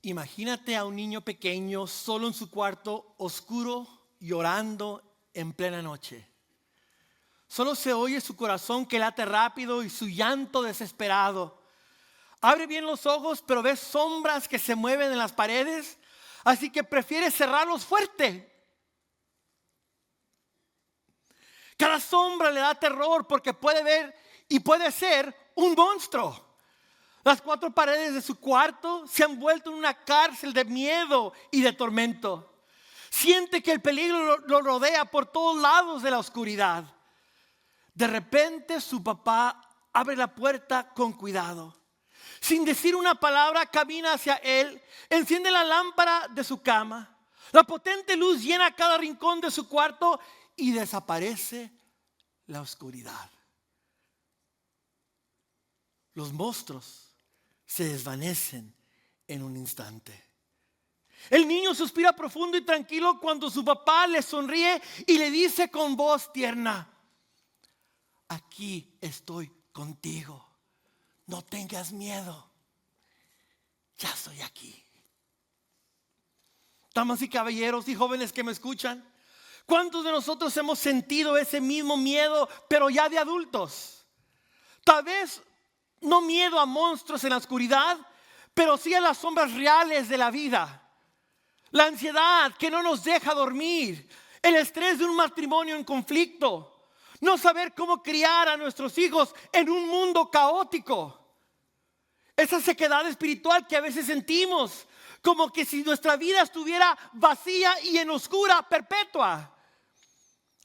Imagínate a un niño pequeño solo en su cuarto oscuro llorando en plena noche. Solo se oye su corazón que late rápido y su llanto desesperado. Abre bien los ojos, pero ve sombras que se mueven en las paredes, así que prefiere cerrarlos fuerte. Cada sombra le da terror porque puede ver y puede ser un monstruo. Las 4 paredes de su cuarto se han vuelto en una cárcel de miedo y de tormento. Siente que el peligro lo rodea por todos lados de la oscuridad. De repente su papá abre la puerta con cuidado. Sin decir una palabra, camina hacia él, enciende la lámpara de su cama. La potente luz llena cada rincón de su cuarto y desaparece la oscuridad. Los monstruos se desvanecen en un instante. El niño suspira profundo y tranquilo cuando su papá le sonríe y le dice con voz tierna: aquí estoy contigo, no tengas miedo, ya estoy aquí. Damas y caballeros y jóvenes que me escuchan, ¿cuántos de nosotros hemos sentido ese mismo miedo, pero ya de adultos? Tal vez no miedo a monstruos en la oscuridad, pero sí a las sombras reales de la vida. La ansiedad que no nos deja dormir, el estrés de un matrimonio en conflicto, no saber cómo criar a nuestros hijos en un mundo caótico. Esa sequedad espiritual que a veces sentimos, como que si nuestra vida estuviera vacía y en oscura perpetua.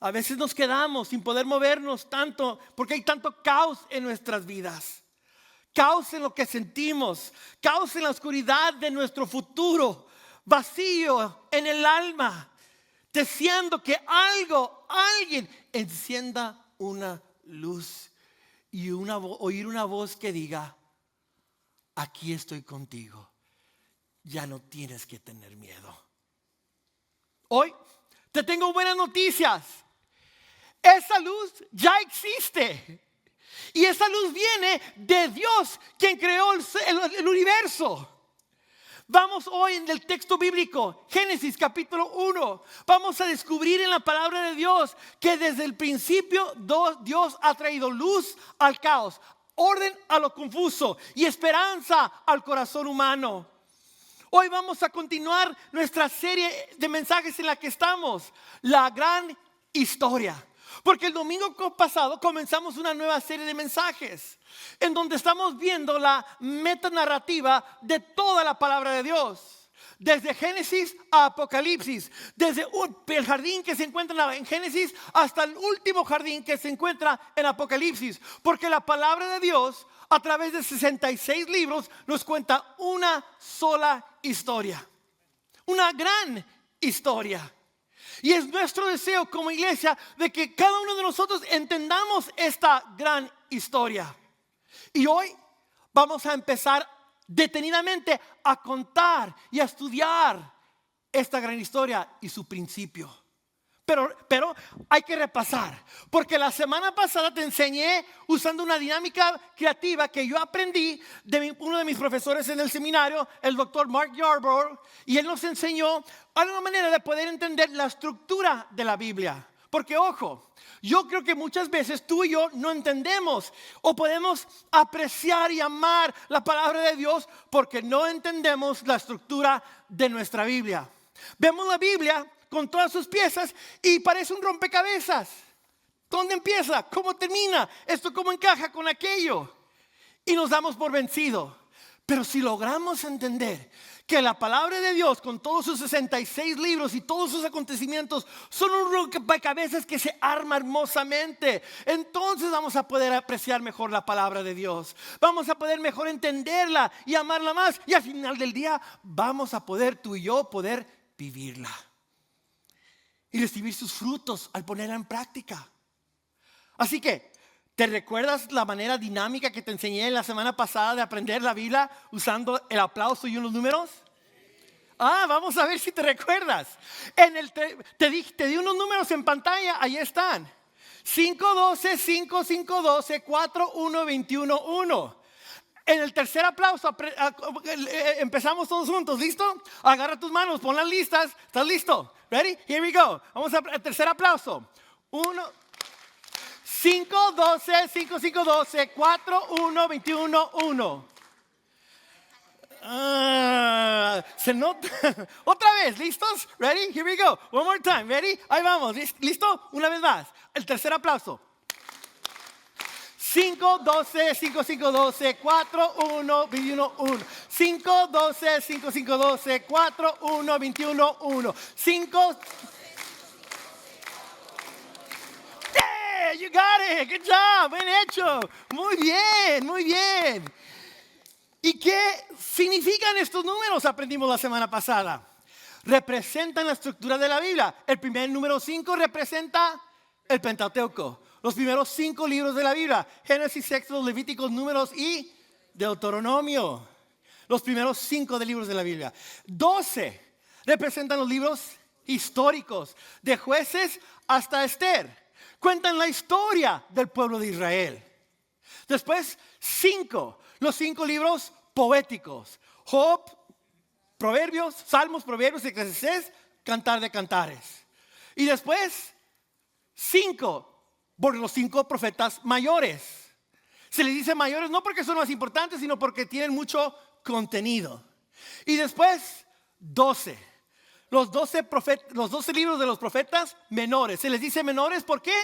A veces nos quedamos sin poder movernos tanto porque hay tanto caos en nuestras vidas. Caos en lo que sentimos, caos en la oscuridad de nuestro futuro, vacío en el alma, deseando que alguien encienda una luz y oír una voz que diga: aquí estoy contigo, ya no tienes que tener miedo. Hoy te tengo buenas noticias. Esa luz ya existe. Y esa luz viene de Dios, quien creó el universo. Vamos hoy en el texto bíblico, Génesis capítulo 1. Vamos a descubrir en la palabra de Dios que desde el principio Dios ha traído luz al caos, orden a lo confuso y esperanza al corazón humano. Hoy vamos a continuar nuestra serie de mensajes en la que estamos, la gran historia. Porque el domingo pasado comenzamos una nueva serie de mensajes en donde estamos viendo la metanarrativa de toda la palabra de Dios. Desde Génesis a Apocalipsis, desde el jardín que se encuentra en Génesis hasta el último jardín que se encuentra en Apocalipsis. Porque la palabra de Dios a través de 66 libros nos cuenta una sola historia. Una gran historia. Y es nuestro deseo como iglesia de que cada uno de nosotros entendamos esta gran historia. Y hoy vamos a empezar detenidamente a contar y a estudiar esta gran historia y su principio. Pero hay que repasar, porque la semana pasada te enseñé usando una dinámica creativa que yo aprendí de uno de mis profesores en el seminario, el doctor Mark Yarbrough, y él nos enseñó una manera de poder entender la estructura de la Biblia. Porque ojo, yo creo que muchas veces tú y yo no entendemos o podemos apreciar y amar la palabra de Dios porque no entendemos la estructura de nuestra Biblia. Vemos la Biblia con todas sus piezas y parece un rompecabezas. ¿Dónde empieza? ¿Cómo termina? ¿Esto cómo encaja con aquello? Y nos damos por vencido. Pero si logramos entender que la palabra de Dios con todos sus 66 libros y todos sus acontecimientos son un rompecabezas que se arma hermosamente, entonces vamos a poder apreciar mejor la palabra de Dios. Vamos a poder mejor entenderla y amarla más. Y al final del día vamos a poder tú y yo poder vivirla y recibir sus frutos al ponerla en práctica. Así que, ¿te recuerdas la manera dinámica que te enseñé la semana pasada de aprender la Biblia usando el aplauso y unos números? Vamos a ver si te recuerdas. Te di unos números en pantalla, ahí están. 5, 12, 5, 5, 12, 4, 1, 21, 1. En el tercer aplauso empezamos todos juntos. ¿Listo? Agarra tus manos, ponlas listas. ¿Estás listo? Ready? Here we go. Vamos al tercer aplauso. 1, 5, 12, 5, 5, 12, 4, 1, 21, 1. Se nota. Otra vez, ¿listos? Ready? Here we go. One more time. Ready? Ahí vamos. ¿Listo? Una vez más. El tercer aplauso. 5, 12, 5, 5, 12, 4, 1, 21, 1. 5, 12, 5, 5, 12, 4, 1, 21, 1. 5. Yeah, you got it. Good job. Bien hecho. Muy bien, muy bien. ¿Y qué significan estos números? Aprendimos la semana pasada. Representan la estructura de la Biblia. El primer número 5 representa el Pentateuco. Los primeros 5 libros de la Biblia. Génesis, Éxodo, Levíticos, Números y Deuteronomio. Los primeros 5 libros de la Biblia. 12 representan los libros históricos. De Jueces hasta Esther. Cuentan la historia del pueblo de Israel. Después 5. Los 5 libros poéticos. Job, Proverbios, Salmos, Proverbios, Eclesiastés, Cantar de Cantares. Y después 5 por los 5 profetas mayores. Se les dice mayores no porque son más importantes, sino porque tienen mucho contenido. Y después 12. Los 12 libros de los profetas menores. Se les dice menores, ¿por qué?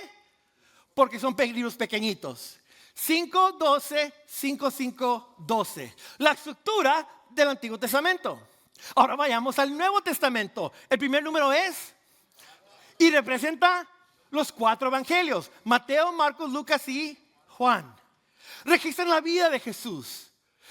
Porque son libros pequeñitos. 5, 12, 5, 5, 12. La estructura del Antiguo Testamento. Ahora vayamos al Nuevo Testamento. El primer número es y representa los 4 evangelios: Mateo, Marcos, Lucas y Juan. Registran la vida de Jesús.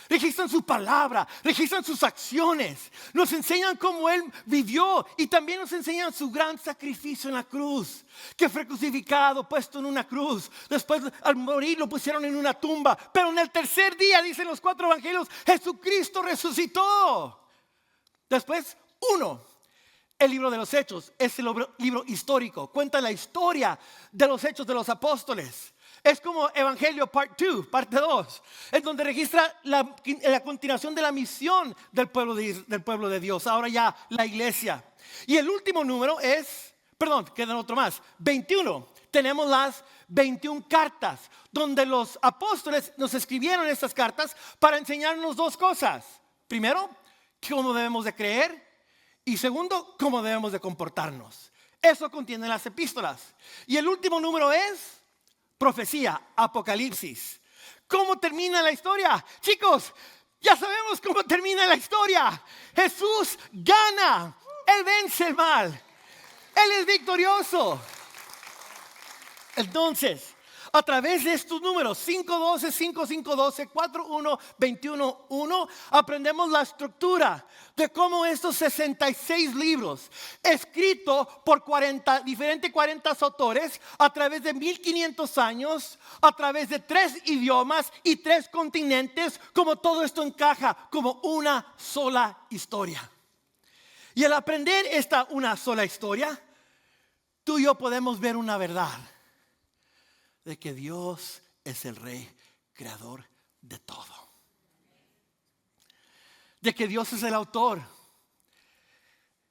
Registran su palabra, registran sus acciones. Nos enseñan cómo Él vivió y también nos enseñan su gran sacrificio en la cruz. Que fue crucificado, puesto en una cruz. Después al morir lo pusieron en una tumba. Pero en el tercer día, dicen los 4 evangelios, Jesucristo resucitó. Después, 1. El libro de los Hechos es el libro histórico. Cuenta la historia de los hechos de los apóstoles. Es como Evangelio parte 2, es donde registra la continuación de la misión del pueblo de Dios. Ahora ya la iglesia. Y el último número es, quedan otro más, 21. Tenemos las 21 cartas, donde los apóstoles nos escribieron estas cartas para enseñarnos 2 cosas. Primero, cómo debemos de creer. Y segundo, cómo debemos de comportarnos. Eso contiene las epístolas. Y el último número es profecía, Apocalipsis. ¿Cómo termina la historia? Chicos, ya sabemos cómo termina la historia. Jesús gana. Él vence el mal. Él es victorioso. Entonces, a través de estos números 5, 12, 5, 5, 12, 4, 1, 21, 1, aprendemos la estructura de cómo estos 66 libros, escritos por 40 autores, a través de 1500 años, a través de 3 idiomas y 3 continentes, como todo esto encaja como una sola historia. Y al aprender esta una sola historia, tú y yo podemos ver una verdad. De que Dios es el Rey creador de todo. De que Dios es el autor,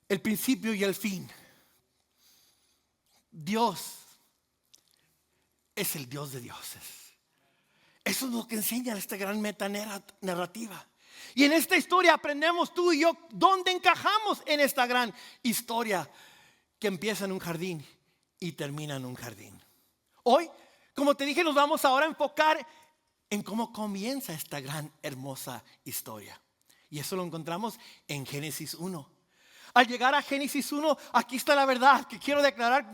el principio y el fin. Dios es el Dios de dioses. Eso es lo que enseña esta gran metanarrativa. Y en esta historia aprendemos tú y yo dónde encajamos en esta gran historia que empieza en un jardín y termina en un jardín. Hoy, como te dije, nos vamos ahora a enfocar en cómo comienza esta gran, hermosa historia. Y eso lo encontramos en Génesis 1. Al llegar a Génesis 1, aquí está la verdad que quiero declarar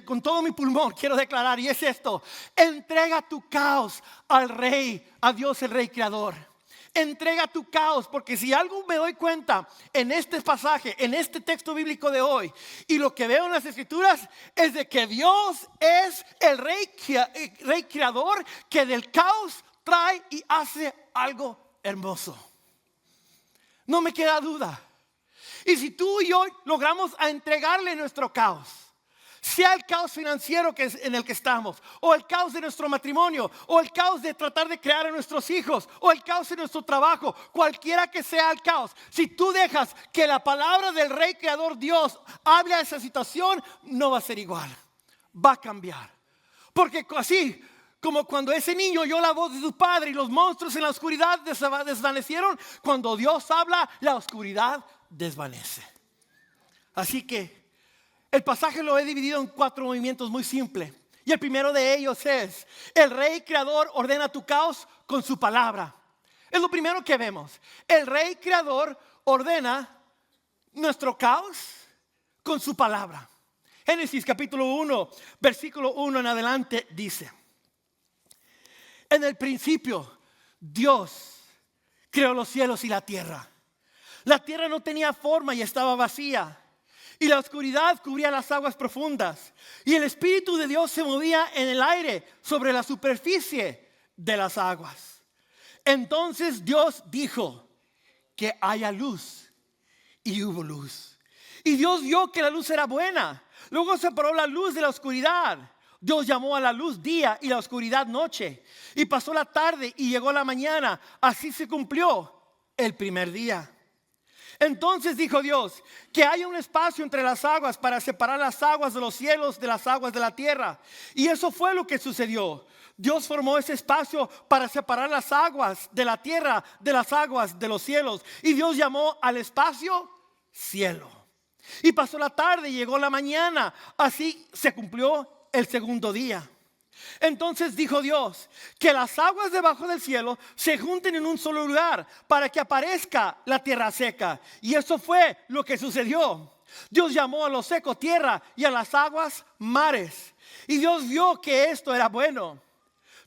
con todo mi pulmón. Quiero declarar, y es esto: entrega tu caos al Rey, a Dios el Rey Creador. Entrega tu caos, porque si algo me doy cuenta en este pasaje, en este texto bíblico de hoy, y lo que veo en las escrituras, es de que Dios es el Rey Creador, que del caos trae y hace algo hermoso. No me queda duda. Y si tú y yo logramos a entregarle nuestro caos, sea el caos financiero en el que estamos, o el caos de nuestro matrimonio, o el caos de tratar de crear a nuestros hijos, o el caos en nuestro trabajo, cualquiera que sea el caos, si tú dejas que la palabra del Rey Creador Dios hable a esa situación, no va a ser igual, va a cambiar. Porque así como cuando ese niño oyó la voz de su padre y los monstruos en la oscuridad desvanecieron, cuando Dios habla, la oscuridad desvanece. Así que el pasaje lo he dividido en 4 movimientos muy simples. Y el primero de ellos es: el Rey Creador ordena tu caos con su palabra. Es lo primero que vemos. El Rey Creador ordena nuestro caos con su palabra. Génesis capítulo 1, versículo 1 en adelante dice: en el principio Dios creó los cielos y la tierra. La tierra no tenía forma y estaba vacía, y la oscuridad cubría las aguas profundas, y el Espíritu de Dios se movía en el aire sobre la superficie de las aguas. Entonces Dios dijo: que haya luz, y hubo luz. Y Dios vio que la luz era buena. Luego separó la luz de la oscuridad. Dios llamó a la luz día y la oscuridad noche. Y pasó la tarde y llegó la mañana. Así se cumplió el primer día. Entonces dijo Dios: que haya un espacio entre las aguas para separar las aguas de los cielos de las aguas de la tierra. Y eso fue lo que sucedió. Dios formó ese espacio para separar las aguas de la tierra de las aguas de los cielos. Y Dios llamó al espacio cielo. Y pasó la tarde y llegó la mañana. Así se cumplió el segundo día. Entonces dijo Dios: que las aguas debajo del cielo se junten en un solo lugar para que aparezca la tierra seca. Y eso fue lo que sucedió. Dios llamó a lo seco tierra y a las aguas mares. Y Dios vio que esto era bueno.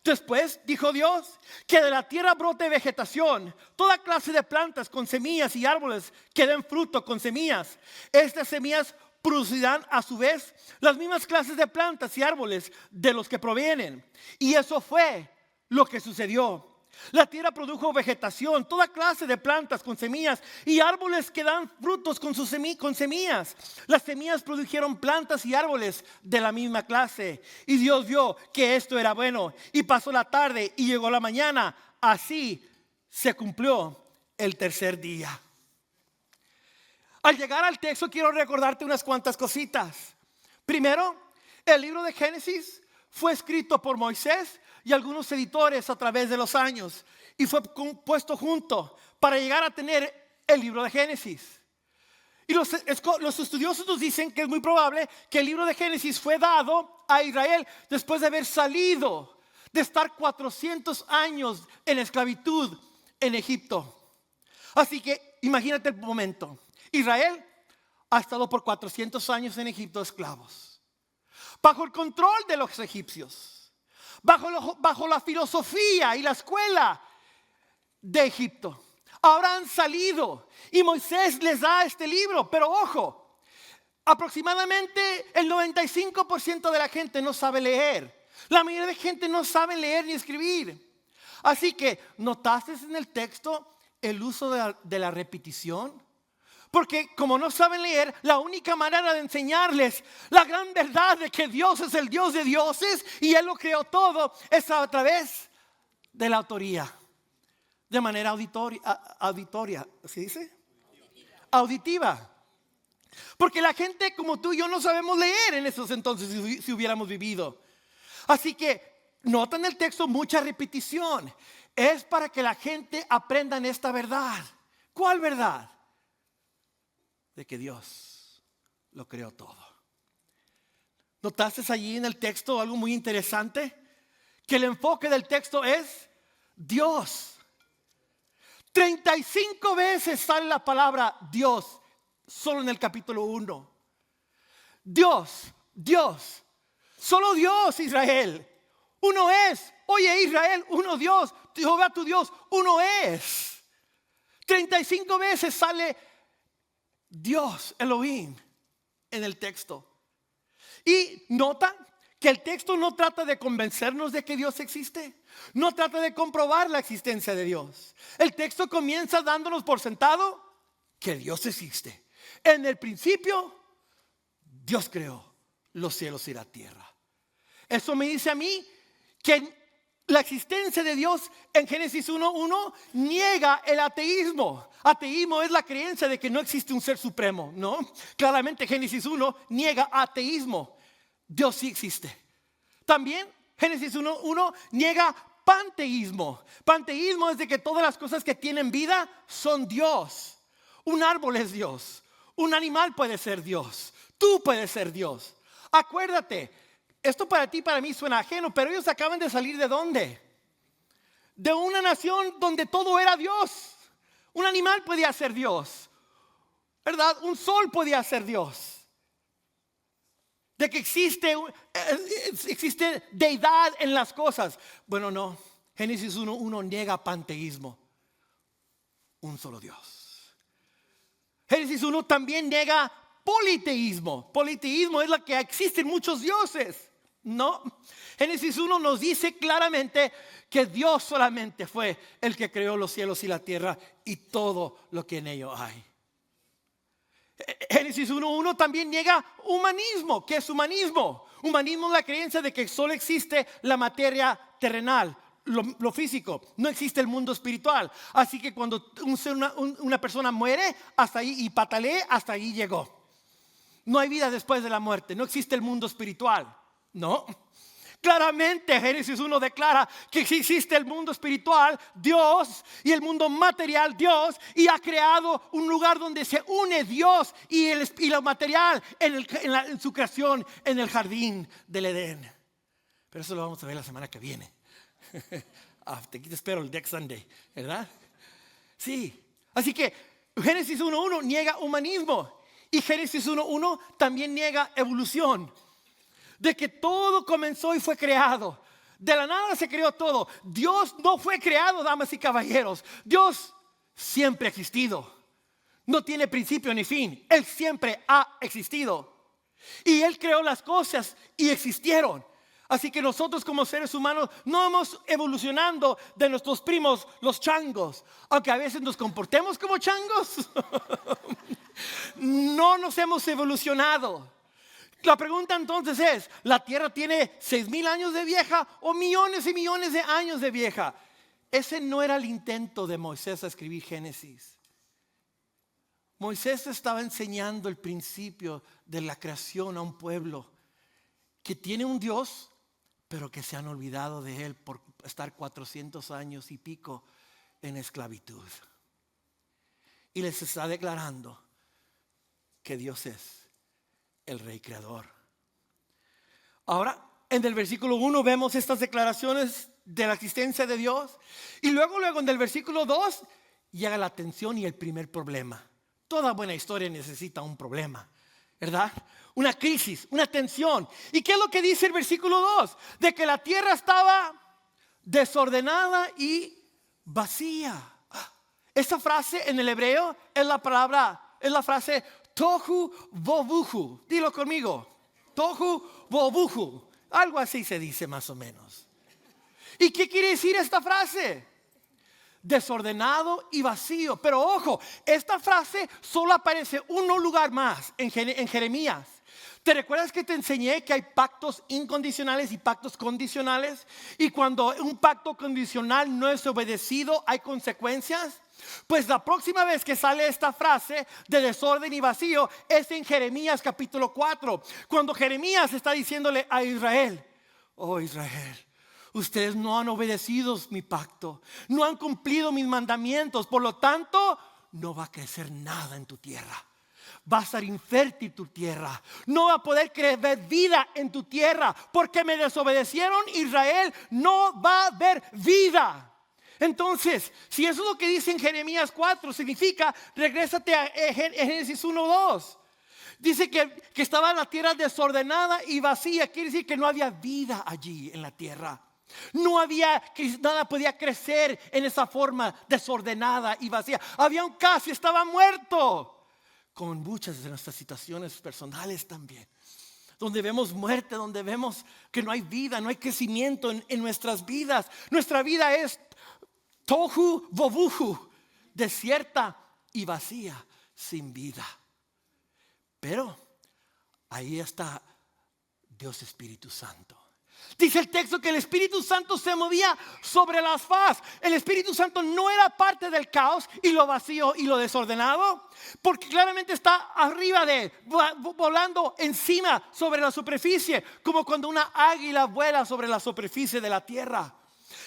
Después dijo Dios: que de la tierra brote vegetación, toda clase de plantas con semillas y árboles que den fruto con semillas. Estas semillas producirán a su vez las mismas clases de plantas y árboles de los que provienen. Y eso fue lo que sucedió. La tierra produjo vegetación, toda clase de plantas con semillas y árboles que dan frutos con semillas. Las semillas produjeron plantas y árboles de la misma clase. Y Dios vio que esto era bueno. Y pasó la tarde y llegó la mañana. Así se cumplió el tercer día. Al llegar al texto quiero recordarte unas cuantas cositas. Primero, el libro de Génesis fue escrito por Moisés y algunos editores a través de los años, y fue puesto junto para llegar a tener el libro de Génesis. Y los estudiosos nos dicen que es muy probable que el libro de Génesis fue dado a Israel después de haber salido, de estar 400 años en esclavitud en Egipto. Así que imagínate el momento. Israel ha estado por 400 años en Egipto esclavos, bajo el control de los egipcios, bajo la filosofía y la escuela de Egipto. Ahora han salido y Moisés les da este libro, pero ojo, aproximadamente el 95% de la gente no sabe leer. La mayoría de gente no sabe leer ni escribir. Así que, ¿notaste en el texto el uso de la repetición? Porque como no saben leer, la única manera de enseñarles la gran verdad de que Dios es el Dios de dioses y Él lo creó todo es a través de la autoría, de manera auditoria, ¿se dice? Auditiva. Porque la gente como tú y yo no sabemos leer en esos entonces si hubiéramos vivido. Así que notan en el texto mucha repetición. Es para que la gente aprenda en esta verdad. ¿Cuál verdad? De que Dios lo creó todo. ¿Notaste allí en el texto algo muy interesante? Que el enfoque del texto es Dios. 35 veces sale la palabra Dios solo en el capítulo 1. Dios, Dios, solo Dios, Israel. Uno es. Oye, Israel, uno Dios. Jehová tu Dios, uno es. 35 veces sale Dios, Elohim, en el texto. Y nota que el texto no trata de convencernos de que Dios existe. No trata de comprobar la existencia de Dios. El texto comienza dándonos por sentado que Dios existe. En el principio, Dios creó los cielos y la tierra. Eso me dice a mí que la existencia de Dios en Génesis 1:1 niega el ateísmo. Ateísmo es la creencia de que no existe un ser supremo, ¿no? Claramente Génesis 1 niega ateísmo. Dios sí existe. También Génesis 1:1 niega panteísmo. Panteísmo es de que todas las cosas que tienen vida son Dios. Un árbol es Dios. Un animal puede ser Dios. Tú puedes ser Dios. Acuérdate, esto para ti y para mí suena ajeno, pero ellos acaban de salir ¿de dónde? De una nación donde todo era Dios. Un animal podía ser Dios, ¿verdad? Un sol podía ser Dios. De que existe deidad en las cosas. Bueno, no. Génesis 1:1 niega panteísmo. Un solo Dios. Génesis 1 también niega politeísmo. Politeísmo es la que existen muchos dioses. No. Génesis 1 nos dice claramente que Dios solamente fue el que creó los cielos y la tierra y todo lo que en ellos hay. Génesis 1:1 también niega humanismo. ¿Qué es humanismo? Humanismo es la creencia de que solo existe la materia terrenal, lo físico. No existe el mundo espiritual. Así que cuando una persona muere, hasta ahí, y patalee, hasta ahí llegó. No hay vida después de la muerte. No existe el mundo espiritual. No. Claramente Génesis 1 declara que sí existe el mundo espiritual, Dios, y el mundo material, Dios, y ha creado un lugar donde se une Dios y lo material en su creación en el jardín del Edén. Pero eso lo vamos a ver la semana que viene. Te espero el next Sunday, ¿verdad? Sí. Así que Génesis 1:1 niega humanismo y Génesis 1:1 también niega evolución. De que todo comenzó y fue creado. De la nada se creó todo. Dios no fue creado, damas y caballeros. Dios siempre ha existido. No tiene principio ni fin. Él siempre ha existido. Y Él creó las cosas y existieron. Así que nosotros como seres humanos no vamos evolucionando de nuestros primos los changos. Aunque a veces nos comportemos como changos. No nos hemos evolucionado. La pregunta entonces es, ¿la tierra tiene 6,000 años de vieja o millones y millones de años de vieja? Ese no era el intento de Moisés a escribir Génesis. Moisés estaba enseñando el principio de la creación a un pueblo que tiene un Dios, pero que se han olvidado de él por estar 400 años y pico en esclavitud. Y les está declarando que Dios es el Rey Creador. Ahora, en el versículo 1 vemos estas declaraciones de la existencia de Dios. Y luego en el versículo 2 llega la tensión y el primer problema. Toda buena historia necesita un problema, ¿verdad? Una crisis, una tensión. ¿Y qué es lo que dice el versículo 2? De que la tierra estaba desordenada y vacía. Esta frase en el hebreo es la frase tohu bobuhu. Dilo conmigo. Tohu bobuhu. Algo así se dice más o menos. ¿Y qué quiere decir esta frase? Desordenado y vacío. Pero ojo, esta frase solo aparece un lugar más en Jeremías. ¿Te recuerdas que te enseñé que hay pactos incondicionales y pactos condicionales? Y cuando un pacto condicional no es obedecido, hay consecuencias. Pues la próxima vez que sale esta frase de desorden y vacío es en Jeremías capítulo 4. Cuando Jeremías está diciéndole a Israel: oh Israel, ustedes no han obedecido mi pacto, no han cumplido mis mandamientos, por lo tanto no va a crecer nada en tu tierra. Va a ser infértil tu tierra. No va a poder crecer vida en tu tierra. Porque me desobedecieron, Israel, no va a haber vida. Entonces, si eso es lo que dice en Jeremías 4, significa, regrésate a Génesis 1:2. Dice que estaba la tierra desordenada y vacía. Quiere decir que no había vida allí en la tierra. No había, nada podía crecer en esa forma desordenada y vacía. Había un caso, estaba muerto. Con muchas de nuestras situaciones personales también, donde vemos muerte, donde vemos que no hay vida, no hay crecimiento en nuestras vidas. Nuestra vida es tohu bobuhu, desierta y vacía, sin vida. Pero ahí está Dios Espíritu Santo. Dice el texto que el Espíritu Santo se movía sobre las faz. El Espíritu Santo no era parte del caos y lo vacío y lo desordenado, porque claramente está arriba de, volando encima sobre la superficie, como cuando una águila vuela sobre la superficie de la tierra.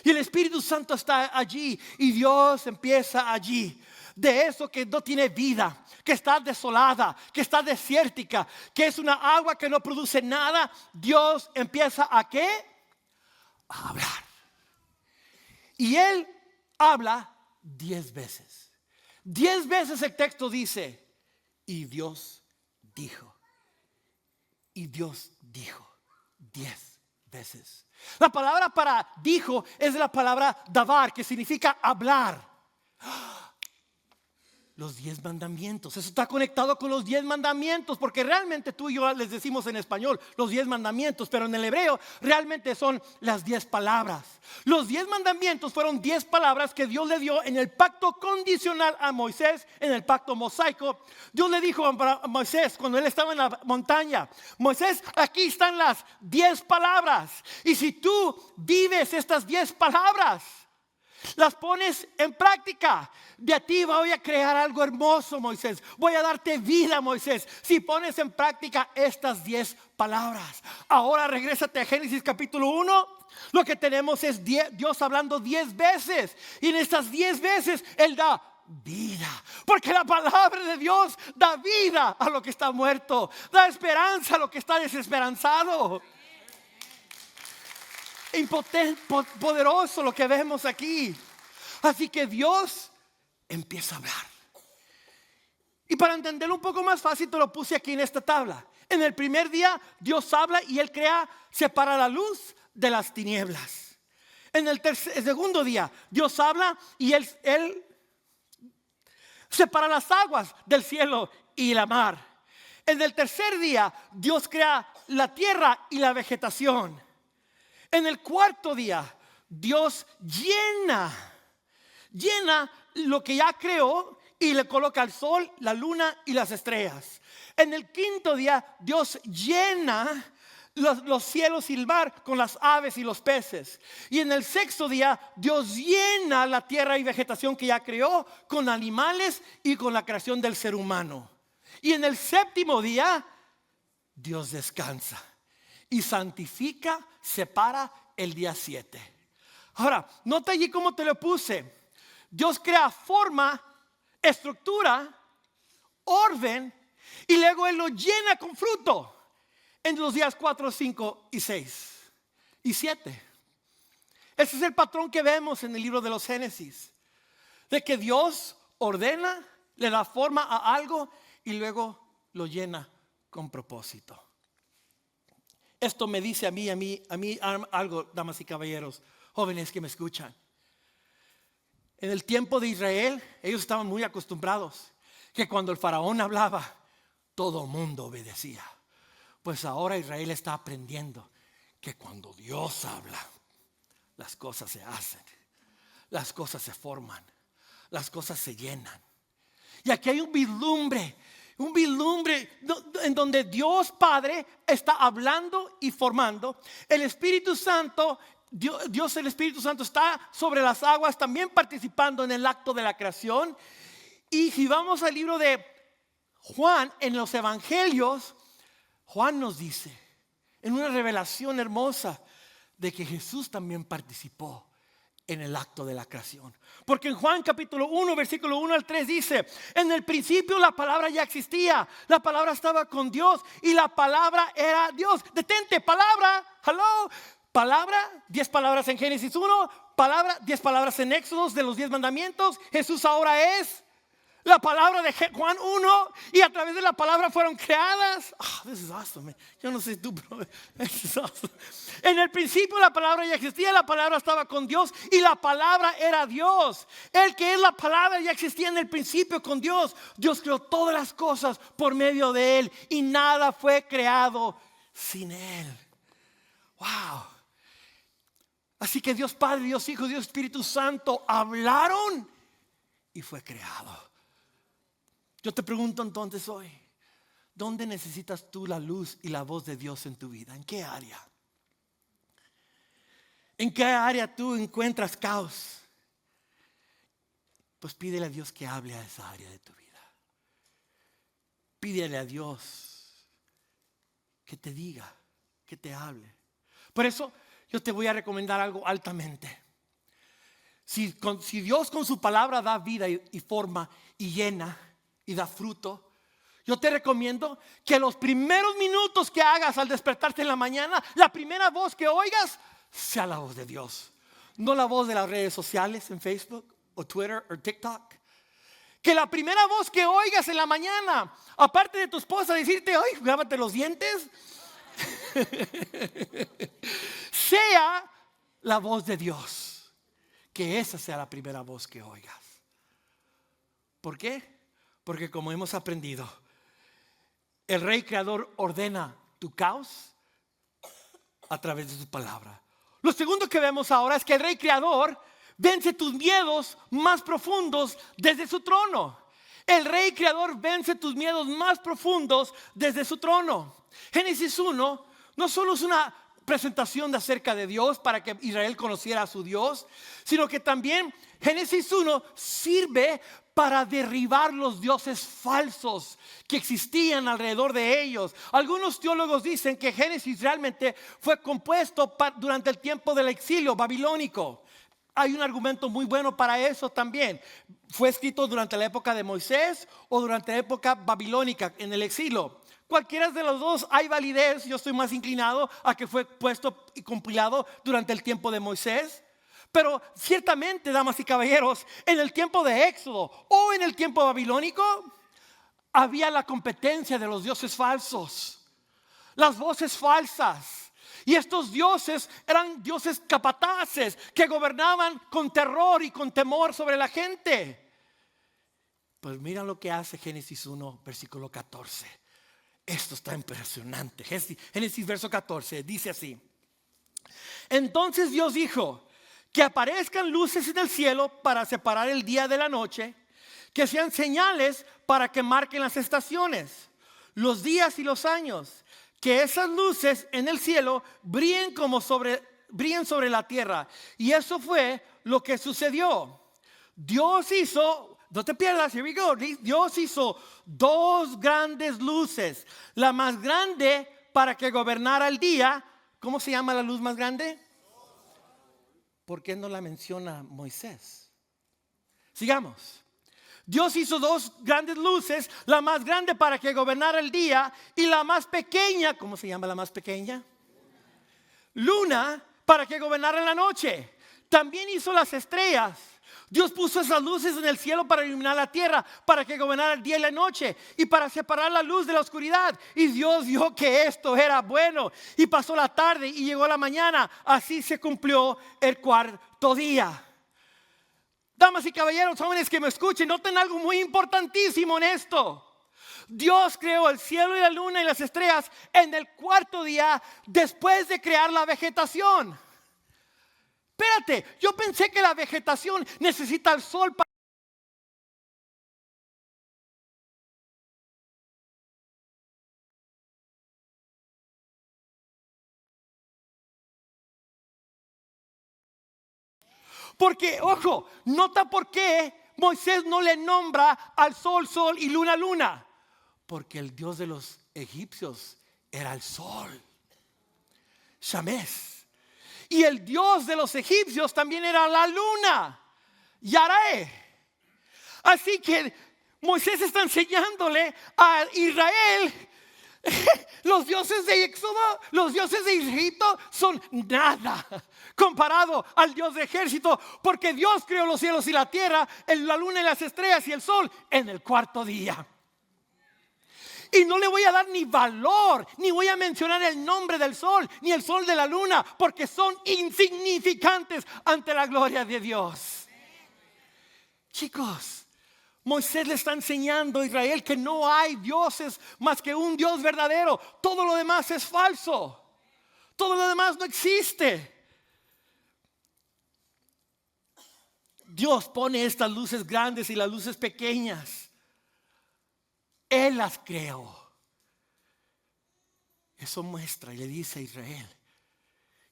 Y el Espíritu Santo está allí y Dios empieza allí. De eso que no tiene vida, que está desolada, que está desértica, que es una agua que no produce nada, Dios empieza ¿a qué? A hablar. Y Él habla 10 veces. 10 veces el texto dice, y Dios dijo. Y Dios dijo 10 veces. La palabra para dijo es la palabra davar, que significa hablar. Los 10 mandamientos, eso está conectado con los 10 mandamientos, porque realmente tú y yo les decimos en español los 10 mandamientos, pero en el hebreo realmente son las 10 palabras. Los 10 mandamientos fueron 10 palabras que Dios le dio en el pacto condicional a Moisés, en el pacto mosaico. Dios le dijo a Moisés cuando él estaba en la montaña: Moisés, aquí están las 10 palabras, y si tú vives estas 10 palabras, las pones en práctica, de ti voy a crear algo hermoso, Moisés. Voy a darte vida, Moisés, si pones en práctica estas 10 palabras. Ahora regrésate a Génesis capítulo 1. Lo que tenemos es Dios hablando 10 veces. Y en estas 10 veces Él da vida, porque la palabra de Dios da vida a lo que está muerto, da esperanza a lo que está desesperanzado. Impotente, poderoso lo que vemos aquí. Así que Dios empieza a hablar. Y para entenderlo un poco más fácil, te lo puse aquí en esta tabla. En el primer día Dios habla y Él separa la luz de las tinieblas. En el segundo día Dios habla y Él separa las aguas del cielo y la mar. En el tercer día Dios crea la tierra y la vegetación. En el cuarto día, Dios llena lo que ya creó y le coloca el sol, la luna y las estrellas. En el quinto día, Dios llena los cielos y el mar con las aves y los peces. Y en el sexto día, Dios llena la tierra y vegetación que ya creó con animales y con la creación del ser humano. Y en el séptimo día, Dios descansa y santifica, separa el día 7. Ahora, nota allí cómo te lo puse. Dios crea forma, estructura, orden, y luego Él lo llena con fruto en los días 4, 5 y 6 y 7. Ese es el patrón que vemos en el libro de los Génesis, de que Dios ordena, le da forma a algo y luego lo llena con propósito. Esto me dice a mí algo, damas y caballeros, jóvenes que me escuchan. En el tiempo de Israel, ellos estaban muy acostumbrados que cuando el faraón hablaba, todo el mundo obedecía. Pues ahora Israel está aprendiendo que cuando Dios habla, las cosas se hacen, las cosas se forman, las cosas se llenan. Y aquí hay un vislumbre en donde Dios Padre está hablando y formando. El Espíritu Santo, Dios el Espíritu Santo está sobre las aguas también participando en el acto de la creación. Y si vamos al libro de Juan, en los evangelios, Juan nos dice en una revelación hermosa de que Jesús también participó en el acto de la creación. Porque en Juan capítulo 1, versículo 1 al 3 dice: en el principio la palabra ya existía, la palabra estaba con Dios y la palabra era Dios. Detente, palabra, hello, palabra, 10 palabras en Génesis 1, palabra, 10 palabras en Éxodo de los 10 mandamientos. Jesús ahora es la palabra de Juan 1, y a través de la palabra fueron creadas. This is awesome, man. Yo no sé tú, pero this is awesome. En el principio la palabra ya existía, la palabra estaba con Dios y la palabra era Dios. El que es la palabra ya existía en el principio con Dios. Dios creó todas las cosas por medio de Él y nada fue creado sin Él. Wow. Así que Dios Padre, Dios Hijo, Dios Espíritu Santo hablaron y fue creado. Yo te pregunto entonces hoy, ¿Dónde necesitas tú la luz y la voz de Dios en tu vida? ¿En qué área? ¿En qué área tú encuentras caos? Pues pídele a Dios que hable a esa área de tu vida. Pídele a Dios que te diga, que te hable. Por eso yo te voy a recomendar algo altamente. Si Dios con su palabra da vida y forma y llena y da fruto, yo te recomiendo que los primeros minutos que hagas al despertarte en la mañana, la primera voz que oigas sea la voz de Dios. No la voz de las redes sociales en Facebook o Twitter o TikTok. Que la primera voz que oigas en la mañana, aparte de tu esposa decirte, ay, lávate los dientes, sea la voz de Dios. Que esa sea la primera voz que oigas. ¿Por qué? Porque como hemos aprendido, el Rey Creador ordena tu caos a través de su palabra. Lo segundo que vemos ahora es que el Rey Creador vence tus miedos más profundos desde su trono. El Rey Creador vence tus miedos más profundos desde su trono. Génesis 1 no solo es una presentación acerca de Dios para que Israel conociera a su Dios, sino que también Génesis 1 sirve para derribar los dioses falsos que existían alrededor de ellos. Algunos teólogos dicen que Génesis realmente fue compuesto durante el tiempo del exilio babilónico. Hay un argumento muy bueno para eso también. Fue escrito durante la época de Moisés o durante la época babilónica en el exilio. Cualquiera de los dos hay validez. Yo estoy más inclinado a que fue puesto y compilado durante el tiempo de Moisés. Pero ciertamente, damas y caballeros, en el tiempo de Éxodo o en el tiempo babilónico, había la competencia de los dioses falsos, las voces falsas. Y estos dioses eran dioses capataces que gobernaban con terror y con temor sobre la gente. Pues mira lo que hace Génesis 1, versículo 14. Esto está impresionante. Génesis verso 14 dice así: entonces Dios dijo, que aparezcan luces en el cielo para separar el día de la noche, que sean señales para que marquen las estaciones, los días y los años, que esas luces en el cielo brillen sobre la tierra. Y eso fue lo que sucedió. Dios hizo, no te pierdas, here we go. Dios hizo dos grandes luces. La más grande para que gobernara el día. ¿Cómo se llama la luz más grande? ¿Por qué no la menciona Moisés? Sigamos. Dios hizo dos grandes luces, la más grande para que gobernara el día y la más pequeña, ¿cómo se llama la más pequeña? Luna, para que gobernara la noche. También hizo las estrellas. Dios puso esas luces en el cielo para iluminar la tierra, para que gobernara el día y la noche y para separar la luz de la oscuridad. Y Dios vio que esto era bueno. Y pasó la tarde y llegó la mañana. Así se cumplió el cuarto día. Damas y caballeros, jóvenes que me escuchen, noten algo muy importantísimo en esto. Dios creó el cielo y la luna y las estrellas en el cuarto día después de crear la vegetación. Espérate, yo pensé que la vegetación necesita el sol para... Porque, ojo, nota por qué Moisés no le nombra al sol, sol y luna, luna. Porque el Dios de los egipcios era el sol, Shamés. Y el Dios de los egipcios también era la luna, Yahvé. Así que Moisés está enseñándole a Israel, los dioses de Éxodo, los dioses de Egipto son nada comparado al Dios de ejército, porque Dios creó los cielos y la tierra, la luna y las estrellas y el sol en el cuarto día. Y no le voy a dar ni valor, ni voy a mencionar el nombre del sol, ni el sol de la luna, porque son insignificantes ante la gloria de Dios. Chicos, Moisés le está enseñando a Israel que no hay dioses más que un Dios verdadero. Todo lo demás es falso. Todo lo demás no existe. Dios pone estas luces grandes y las luces pequeñas. Él las creó. Eso muestra y le dice a Israel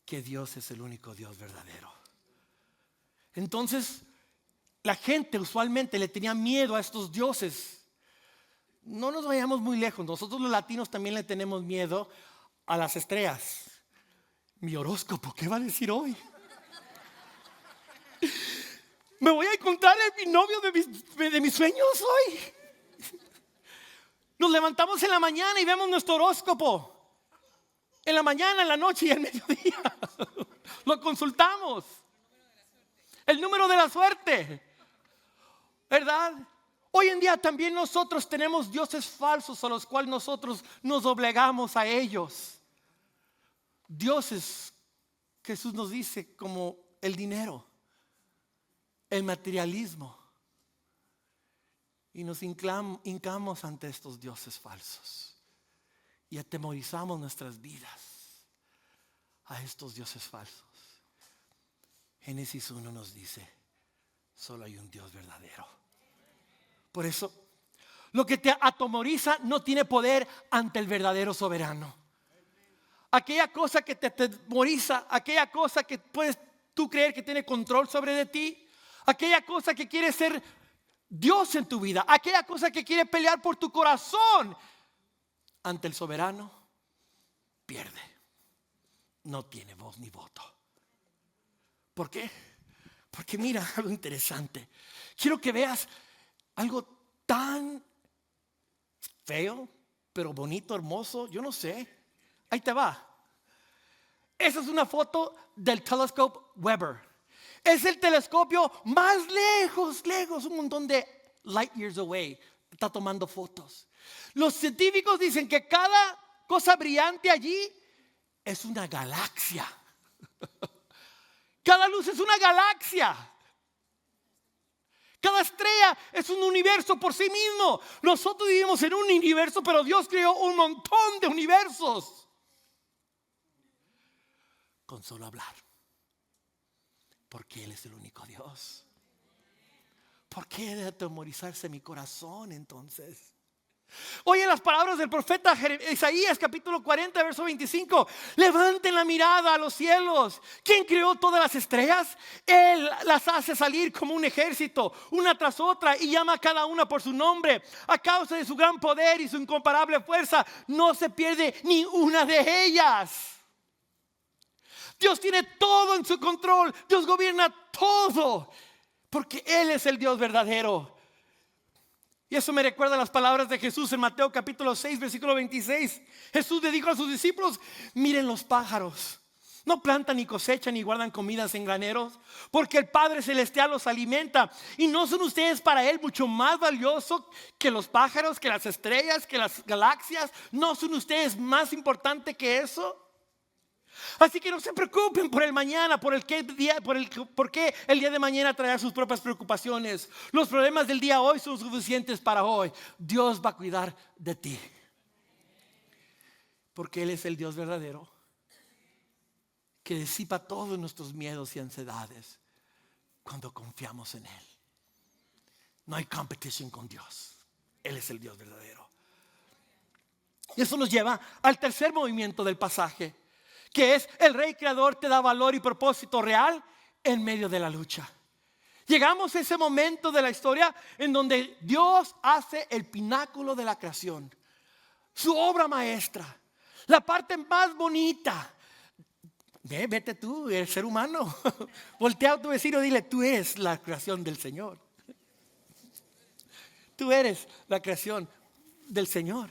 que Dios es el único Dios verdadero. Entonces, la gente usualmente le tenía miedo a estos dioses. No nos vayamos muy lejos. Nosotros los latinos también le tenemos miedo a las estrellas. Mi horóscopo, ¿qué va a decir hoy? ¿Me voy a encontrar el novio de mis sueños hoy? Nos levantamos en la mañana y vemos nuestro horóscopo. En la mañana, en la noche y al mediodía. Lo consultamos. El número de la suerte. ¿Verdad? Hoy en día también nosotros tenemos dioses falsos a los cuales nosotros nos doblegamos a ellos. Dioses, Jesús nos dice, como el dinero, el materialismo. Y nos hincamos ante estos dioses falsos. Y atemorizamos nuestras vidas a estos dioses falsos. Génesis 1 nos dice, solo hay un Dios verdadero. Por eso, lo que te atemoriza no tiene poder ante el verdadero soberano. Aquella cosa que te atemoriza, aquella cosa que puedes tú creer que tiene control sobre de ti, aquella cosa que quiere ser Dios en tu vida, aquella cosa que quiere pelear por tu corazón, ante el soberano, pierde. No tiene voz ni voto. ¿Por qué? Porque mira algo interesante. Quiero que veas algo tan feo, pero bonito, hermoso. Yo no sé. Ahí te va. Esa es una foto del telescope Weber. Es el telescopio más lejos, un montón de light years away. Está tomando fotos. Los científicos dicen que cada cosa brillante allí es una galaxia. Cada luz es una galaxia. Cada estrella es un universo por sí mismo. Nosotros vivimos en un universo, pero Dios creó un montón de universos. Con solo hablar. Porque Él es el único Dios. ¿Por qué debe atemorizarse mi corazón entonces? Oye las palabras del profeta Isaías capítulo 40 verso 25. Levanten la mirada a los cielos. ¿Quién creó todas las estrellas? Él las hace salir como un ejército, una tras otra, y llama a cada una por su nombre. A causa de su gran poder y su incomparable fuerza, no se pierde ni una de ellas. Dios tiene todo en su control. Dios gobierna todo, porque Él es el Dios verdadero. Y eso me recuerda a las palabras de Jesús en Mateo capítulo 6 versículo 26. Jesús le dijo a sus discípulos: miren los pájaros, no plantan ni cosechan ni guardan comidas en graneros, porque el Padre Celestial los alimenta. ¿Y no son ustedes para Él mucho más valiosos que los pájaros, que las estrellas, que las galaxias? ¿No son ustedes más importantes que eso? Así que no se preocupen por el mañana, por qué el día de mañana traerá sus propias preocupaciones. Los problemas del día hoy son suficientes para hoy. Dios va a cuidar de ti. Porque Él es el Dios verdadero, que disipa todos nuestros miedos y ansiedades cuando confiamos en Él. No hay competición con Dios. Él es el Dios verdadero. Y eso nos lleva al tercer movimiento del pasaje, que es: el Rey Creador te da valor y propósito real en medio de la lucha. Llegamos a ese momento de la historia en donde Dios hace el pináculo de la creación, su obra maestra, la parte más bonita. Vete tú, el ser humano. Voltea a tu vecino y dile: tú eres la creación del Señor. Tú eres la creación del Señor.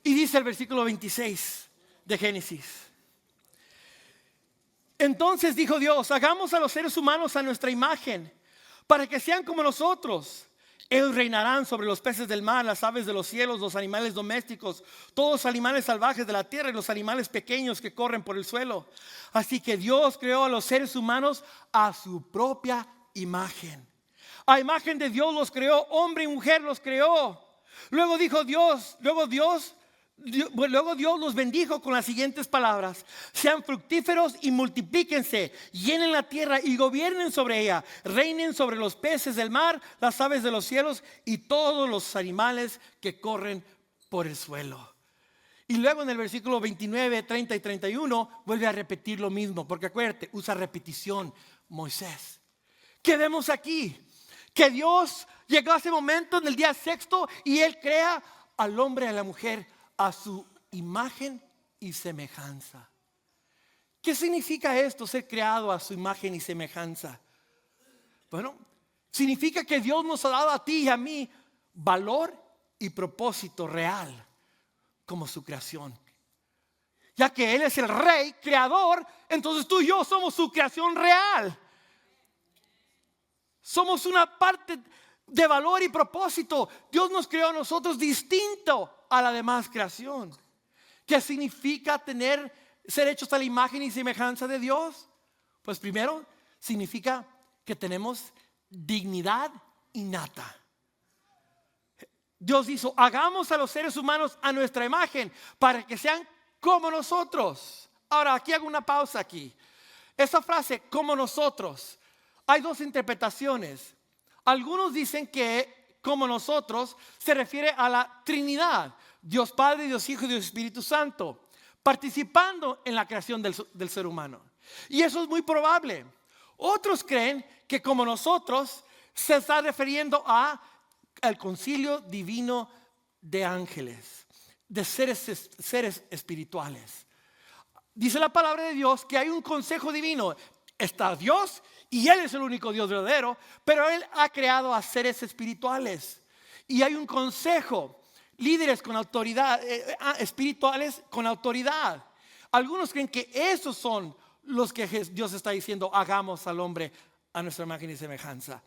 Y dice el versículo 26 de Génesis: entonces dijo Dios: hagamos a los seres humanos a nuestra imagen, para que sean como nosotros. Ellos reinarán sobre los peces del mar, las aves de los cielos, los animales domésticos, todos los animales salvajes de la tierra y los animales pequeños que corren por el suelo. Así que Dios creó a los seres humanos a su propia imagen. A imagen de Dios los creó, hombre y mujer los creó. Luego Dios los bendijo con las siguientes palabras: sean fructíferos y multiplíquense, llenen la tierra y gobiernen sobre ella, reinen sobre los peces del mar, las aves de los cielos y todos los animales que corren por el suelo. Y luego en el versículo 29, 30 y 31 vuelve a repetir lo mismo, porque acuérdate, usa repetición Moisés. ¿Qué vemos aquí? Que Dios llegó a ese momento en el día sexto y Él crea al hombre y a la mujer a su imagen y semejanza. ¿Qué significa esto, ser creado a su imagen y semejanza? Bueno, significa que Dios nos ha dado a ti y a mí valor y propósito real como su creación. Ya que Él es el rey, creador, entonces tú y yo somos su creación real. Somos una parte de valor y propósito. Dios nos creó a nosotros distinto a la demás creación. ¿Qué significa ser hechos a la imagen y semejanza de Dios? Pues primero, significa que tenemos dignidad innata. Dios dijo, hagamos a los seres humanos a nuestra imagen para que sean como nosotros. Ahora, aquí hago una pausa aquí. Esa frase, como nosotros, hay dos interpretaciones. Algunos dicen que como nosotros se refiere a la Trinidad, Dios Padre, Dios Hijo y Dios Espíritu Santo, participando en la creación del ser humano. Y eso es muy probable. Otros creen que como nosotros se está refiriendo al concilio divino de ángeles, de seres espirituales. Dice la palabra de Dios que hay un consejo divino. Está Dios y Él es el único Dios verdadero, pero Él ha creado a seres espirituales. Y hay un consejo, líderes con autoridad, espirituales con autoridad. Algunos creen que esos son los que Dios está diciendo, hagamos al hombre a nuestra imagen y semejanza.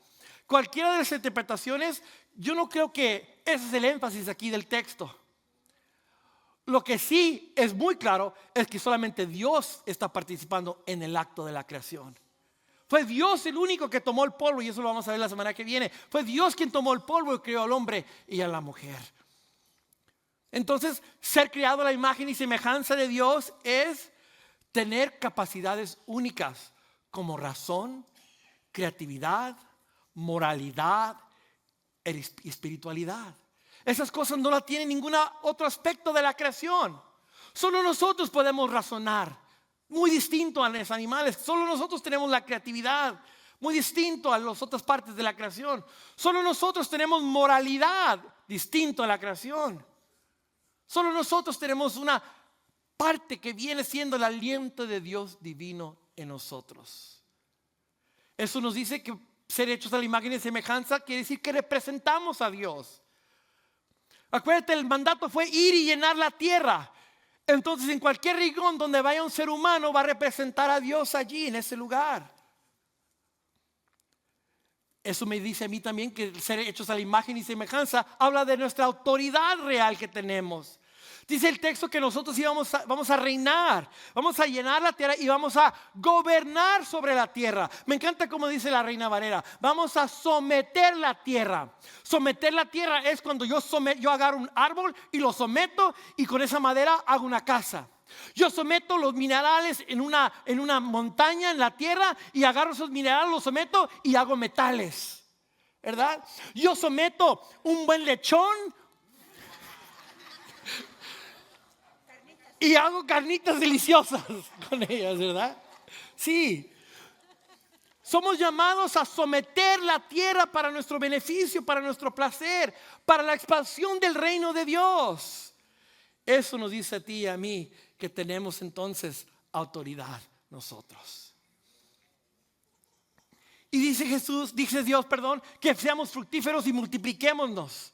Cualquiera de las interpretaciones, yo no creo que ese es el énfasis aquí del texto. Lo que sí es muy claro es que solamente Dios está participando en el acto de la creación. Fue Dios el único que tomó el polvo, y eso lo vamos a ver la semana que viene. Fue Dios quien tomó el polvo y creó al hombre y a la mujer. Entonces, ser creado a la imagen y semejanza de Dios es tener capacidades únicas como razón, creatividad, moralidad y espiritualidad. Esas cosas no las tiene ningún otro aspecto de la creación. Solo nosotros podemos razonar, muy distinto a los animales. Solo nosotros tenemos la creatividad, muy distinto a las otras partes de la creación. Solo nosotros tenemos moralidad, distinto a la creación. Solo nosotros tenemos una parte que viene siendo el aliento de Dios divino en nosotros. Eso nos dice que ser hechos a la imagen y semejanza quiere decir que representamos a Dios. Acuérdate, el mandato fue ir y llenar la tierra. Entonces, en cualquier rincón donde vaya un ser humano va a representar a Dios allí, en ese lugar. Eso me dice a mí también que ser hechos a la imagen y semejanza habla de nuestra autoridad real que tenemos. Dice el texto que nosotros vamos a reinar, vamos a llenar la tierra y vamos a gobernar sobre la tierra. Me encanta como dice la Reina Valera, vamos a someter la tierra. Someter la tierra es cuando yo agarro un árbol y lo someto y con esa madera hago una casa. Yo someto los minerales en una montaña, en la tierra, y agarro esos minerales, los someto y hago metales, ¿verdad? Yo someto un buen lechón y hago carnitas deliciosas con ellas, ¿verdad? Sí. Somos llamados a someter la tierra para nuestro beneficio, para nuestro placer, para la expansión del reino de Dios. Eso nos dice a ti y a mí que tenemos entonces autoridad nosotros. Y dice Dios, que seamos fructíferos y multipliquémonos.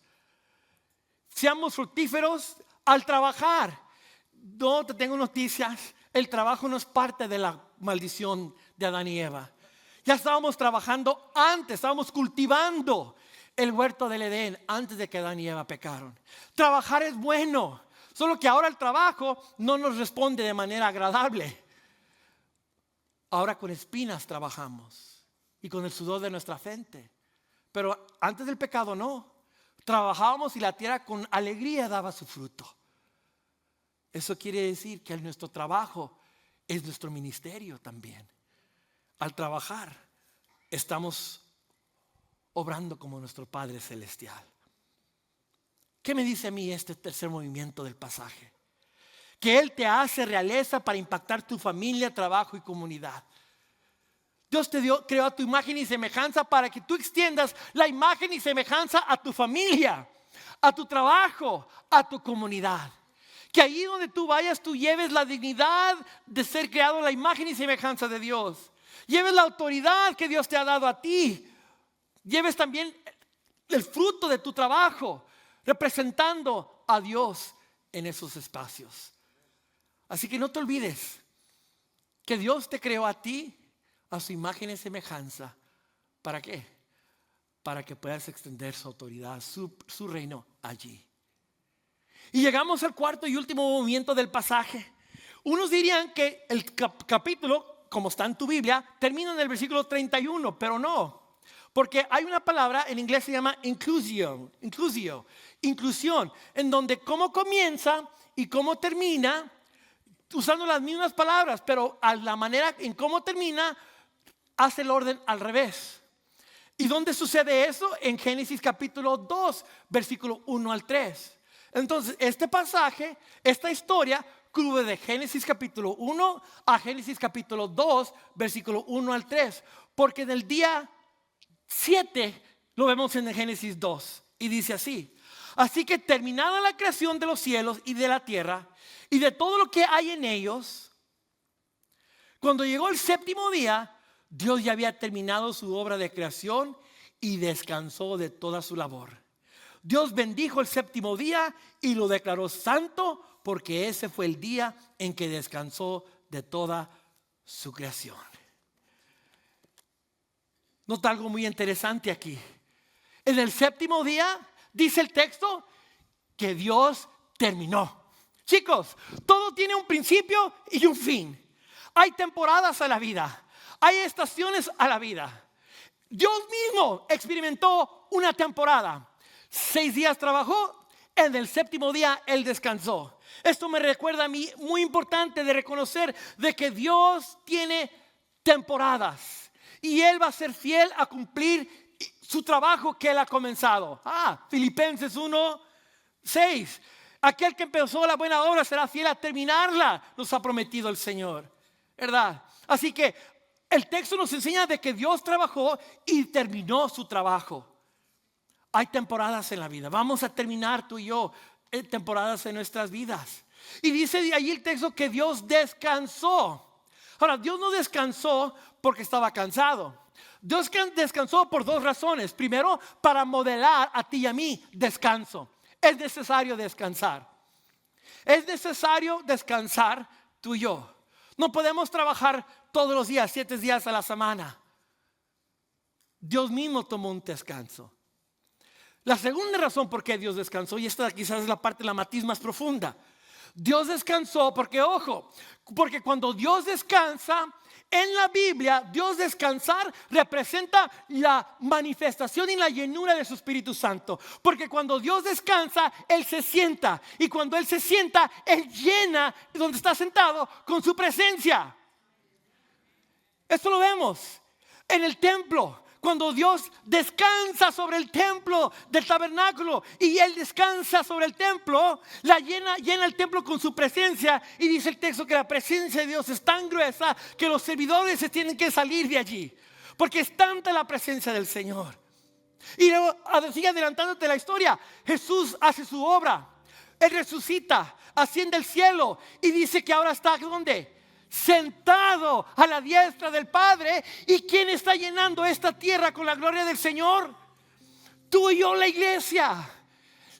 Seamos fructíferos al trabajar. No te tengo noticias, el trabajo no es parte de la maldición de Adán y Eva. Ya estábamos trabajando antes, estábamos cultivando el huerto del Edén antes de que Adán y Eva pecaron. Trabajar es bueno, solo que ahora el trabajo no nos responde de manera agradable. Ahora con espinas trabajamos y con el sudor de nuestra frente. Pero antes del pecado no. Trabajábamos y la tierra con alegría daba su fruto. Eso quiere decir que nuestro trabajo es nuestro ministerio también. Al trabajar estamos obrando como nuestro Padre Celestial. ¿Qué me dice a mí este tercer movimiento del pasaje? que Él te hace realeza para impactar tu familia, trabajo y comunidad. Dios creó a tu imagen y semejanza para que tú extiendas la imagen y semejanza a tu familia, a tu trabajo, a tu comunidad. Que ahí donde tú vayas, tú lleves la dignidad de ser creado en la imagen y semejanza de Dios. Lleves la autoridad que Dios te ha dado a ti. Lleves también el fruto de tu trabajo, representando a Dios en esos espacios. Así que no te olvides que Dios te creó a ti a su imagen y semejanza. ¿Para qué? Para que puedas extender su autoridad, su reino allí. Y llegamos al cuarto y último movimiento del pasaje. Unos dirían que el capítulo, como está en tu Biblia, termina en el versículo 31, pero no. Porque hay una palabra en inglés que se llama inclusión, en donde cómo comienza y cómo termina, usando las mismas palabras, pero a la manera en cómo termina, hace el orden al revés. ¿Y dónde sucede eso? En Génesis capítulo 2, versículo 1 al 3. Entonces, este pasaje, esta historia, cubre de Génesis capítulo 1 a Génesis capítulo 2, versículo 1 al 3. Porque en el día 7 lo vemos en el Génesis 2 y dice así: así que terminada la creación de los cielos y de la tierra y de todo lo que hay en ellos, cuando llegó el séptimo día, Dios ya había terminado su obra de creación y descansó de toda su labor. Dios bendijo el séptimo día y lo declaró santo, porque ese fue el día en que descansó de toda su creación. Nota algo muy interesante aquí. En el séptimo día, dice el texto, que Dios terminó. Chicos, todo tiene un principio y un fin. Hay temporadas a la vida. Hay estaciones a la vida. Dios mismo experimentó una temporada. 6 días trabajó, en el séptimo día Él descansó. Esto me recuerda a mí, muy importante de reconocer de que Dios tiene temporadas. Y Él va a ser fiel a cumplir su trabajo que Él ha comenzado. Filipenses 1:6. Aquel que empezó la buena obra será fiel a terminarla, nos ha prometido el Señor, ¿verdad? Así que el texto nos enseña de que Dios trabajó y terminó su trabajo. Hay temporadas en la vida. Vamos a terminar tú y yo temporadas en nuestras vidas. Y dice de ahí el texto que Dios descansó. Ahora, Dios no descansó porque estaba cansado. Dios descansó por 2 razones. Primero, para modelar a ti y a mí descanso. Es necesario descansar. Es necesario descansar tú y yo. No podemos trabajar todos los días, 7 días a la semana. Dios mismo tomó un descanso. La segunda razón por qué Dios descansó, y esta quizás es la parte, la matiz más profunda. Dios descansó porque, ojo, porque cuando Dios descansa, en la Biblia, Dios descansar representa la manifestación y la llenura de su Espíritu Santo. Porque cuando Dios descansa, Él se sienta. Y cuando Él se sienta, Él llena donde está sentado con su presencia. Esto lo vemos en el templo. Cuando Dios descansa sobre el templo del tabernáculo y Él descansa sobre el templo, llena el templo con su presencia. Y dice el texto que la presencia de Dios es tan gruesa que los servidores se tienen que salir de allí, porque es tanta la presencia del Señor. Y luego, sigue adelantándote la historia, Jesús hace su obra. Él resucita, asciende al cielo y dice que ahora está ¿dónde? Sentado a la diestra del Padre. ¿Y quién está llenando esta tierra con la gloria del Señor? Tú y yo, la iglesia.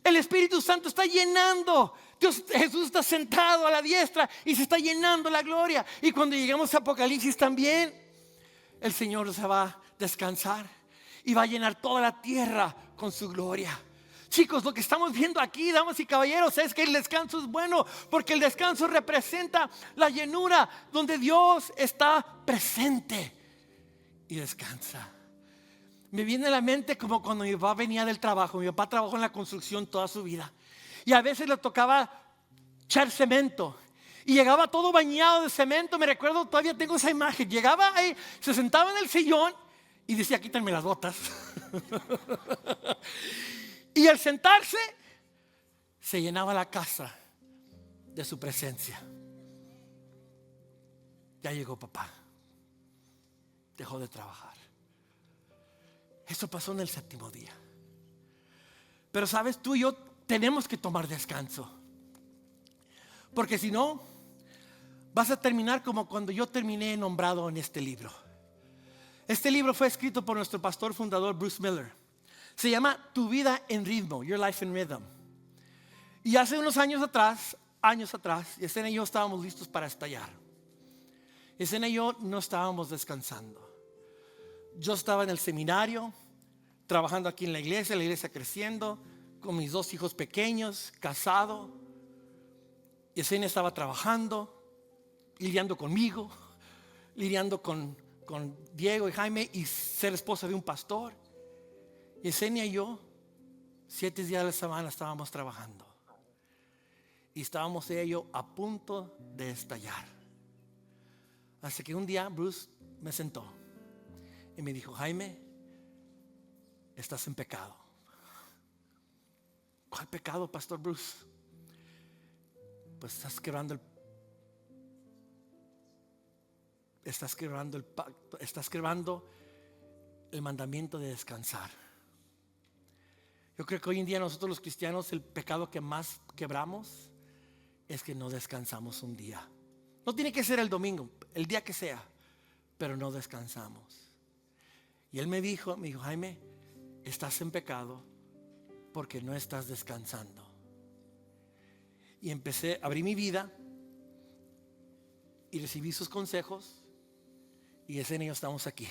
El Espíritu Santo está llenando. Jesús está sentado a la diestra y se está llenando la gloria. Y cuando lleguemos a Apocalipsis también, el Señor se va a descansar y va a llenar toda la tierra con su gloria. Chicos, lo que estamos viendo aquí, damas y caballeros, es que el descanso es bueno, porque el descanso representa la llenura donde Dios está presente y descansa. Me viene a la mente como cuando mi papá venía del trabajo. Mi papá trabajó en la construcción toda su vida y a veces le tocaba echar cemento y llegaba todo bañado de cemento. Me recuerdo, todavía tengo esa imagen. Llegaba ahí, se sentaba en el sillón y decía: quítenme las botas. Y al sentarse, se llenaba la casa de su presencia. Ya llegó papá. Dejó de trabajar. Eso pasó en el 7º día. Pero sabes, tú y yo tenemos que tomar descanso. Porque si no, vas a terminar como cuando yo terminé nombrado en este libro. Este libro fue escrito por nuestro pastor fundador Bruce Miller. Se llama Tu vida en ritmo, Your Life in Rhythm. Y hace unos años atrás, Yesenia y yo estábamos listos para estallar. Yesenia y yo no estábamos descansando. Yo estaba en el seminario, trabajando aquí en la iglesia creciendo, con mis 2 hijos pequeños, casado. Yesenia estaba trabajando, lidiando conmigo, lidiando con Diego y Jaime y ser esposa de un pastor. Yesenia y yo, 7 días de la semana estábamos trabajando. Y estábamos ella y yo a punto de estallar. Así que un día Bruce me sentó y me dijo: Jaime, estás en pecado. ¿Cuál pecado, Pastor Bruce? Pues estás quebrando el pacto, estás quebrando el mandamiento de descansar. Yo creo que hoy en día nosotros los cristianos el pecado que más quebramos es que no descansamos un día. No tiene que ser el domingo, el día que sea, pero no descansamos. Y él me dijo, Jaime, estás en pecado porque no estás descansando. Y abrí mi vida y recibí sus consejos. Y ese niño estamos aquí.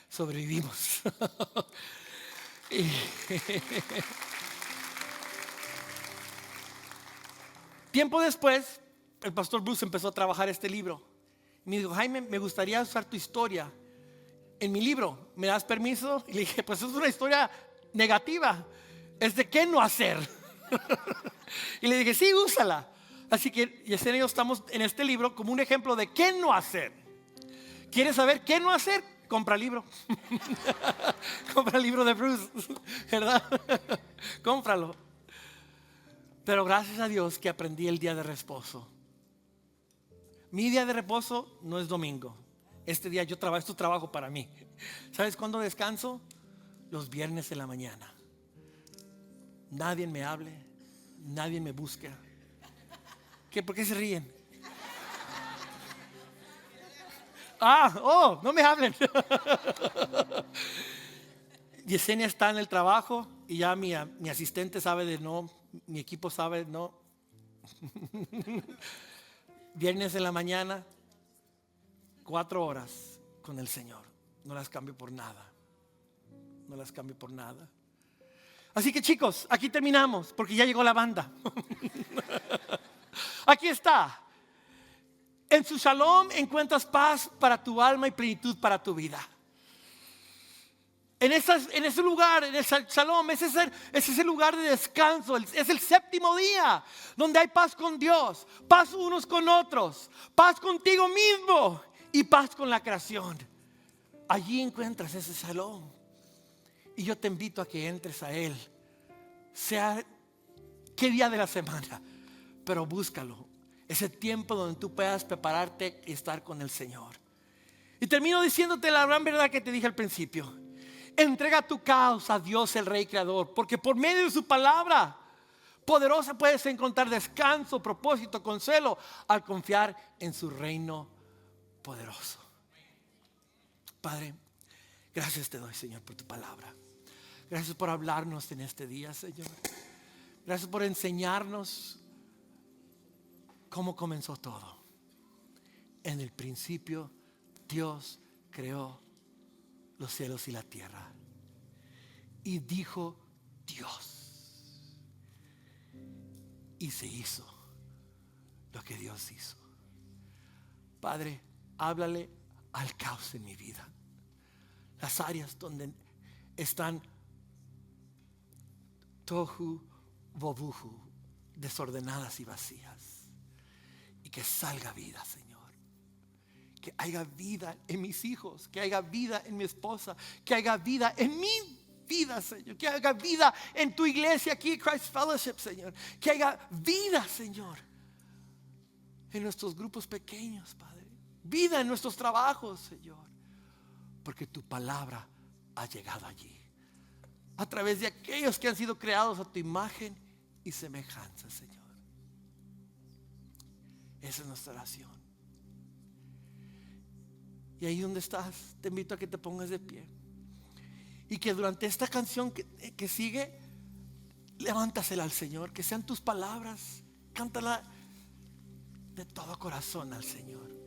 Sobrevivimos. Tiempo después, el pastor Bruce empezó a trabajar este libro. Me dijo: Jaime, me gustaría usar tu historia en mi libro. ¿Me das permiso? Y le dije: pues es una historia negativa. Es de qué no hacer. Y le dije: sí, úsala. Así que Yesenia y yo estamos en este libro como un ejemplo de qué no hacer. ¿Quieres saber qué no hacer? Compra el libro. Compra el libro de Bruce, ¿verdad? Cómpralo. Pero gracias a Dios que aprendí el día de reposo. Mi día de reposo no es domingo. Este día yo trabajo, esto es trabajo para mí. ¿Sabes cuándo descanso? Los viernes en la mañana. Nadie me hable, nadie me busca. ¿Por qué se ríen? No me hablen. Yesenia está en el trabajo y ya mi asistente sabe de no, mi equipo sabe no. Viernes en la mañana, 4 horas con el Señor. No las cambio por nada. No las cambio por nada. Así que chicos, aquí terminamos porque ya llegó la banda. Aquí está. En su shalom encuentras paz para tu alma y plenitud para tu vida. En ese lugar, en el shalom, ese es el lugar de descanso. Es el 7º día donde hay paz con Dios, paz unos con otros, paz contigo mismo y paz con la creación. Allí encuentras ese shalom. Y yo te invito a que entres a Él, sea qué día de la semana, pero búscalo. Ese tiempo donde tú puedas prepararte y estar con el Señor. Y termino diciéndote la gran verdad que te dije al principio. Entrega tu causa a Dios, el Rey Creador, porque por medio de su palabra poderosa puedes encontrar descanso, propósito, consuelo al confiar en su reino poderoso. Padre, gracias te doy, Señor, por tu palabra. Gracias por hablarnos en este día, Señor. Gracias por enseñarnos cómo comenzó todo. En el principio Dios creó los cielos y la tierra. Y dijo Dios. Y se hizo lo que Dios hizo. Padre, háblale al caos en mi vida. Las áreas donde están tohu bobuhu, desordenadas y vacías. Y que salga vida, Señor. Que haya vida en mis hijos, que haya vida en mi esposa, que haya vida en mi vida, Señor. Que haya vida en tu iglesia aquí, Christ Fellowship, Señor. Que haya vida, Señor. en nuestros grupos pequeños, Padre. Vida en nuestros trabajos, Señor. Porque tu palabra ha llegado allí. A través de aquellos que han sido creados a tu imagen y semejanza, Señor. Esa es nuestra oración. Y ahí donde estás, te invito a que te pongas de pie. Y que durante esta canción que sigue, levántasela al Señor. Que sean tus palabras. Cántala de todo corazón al Señor.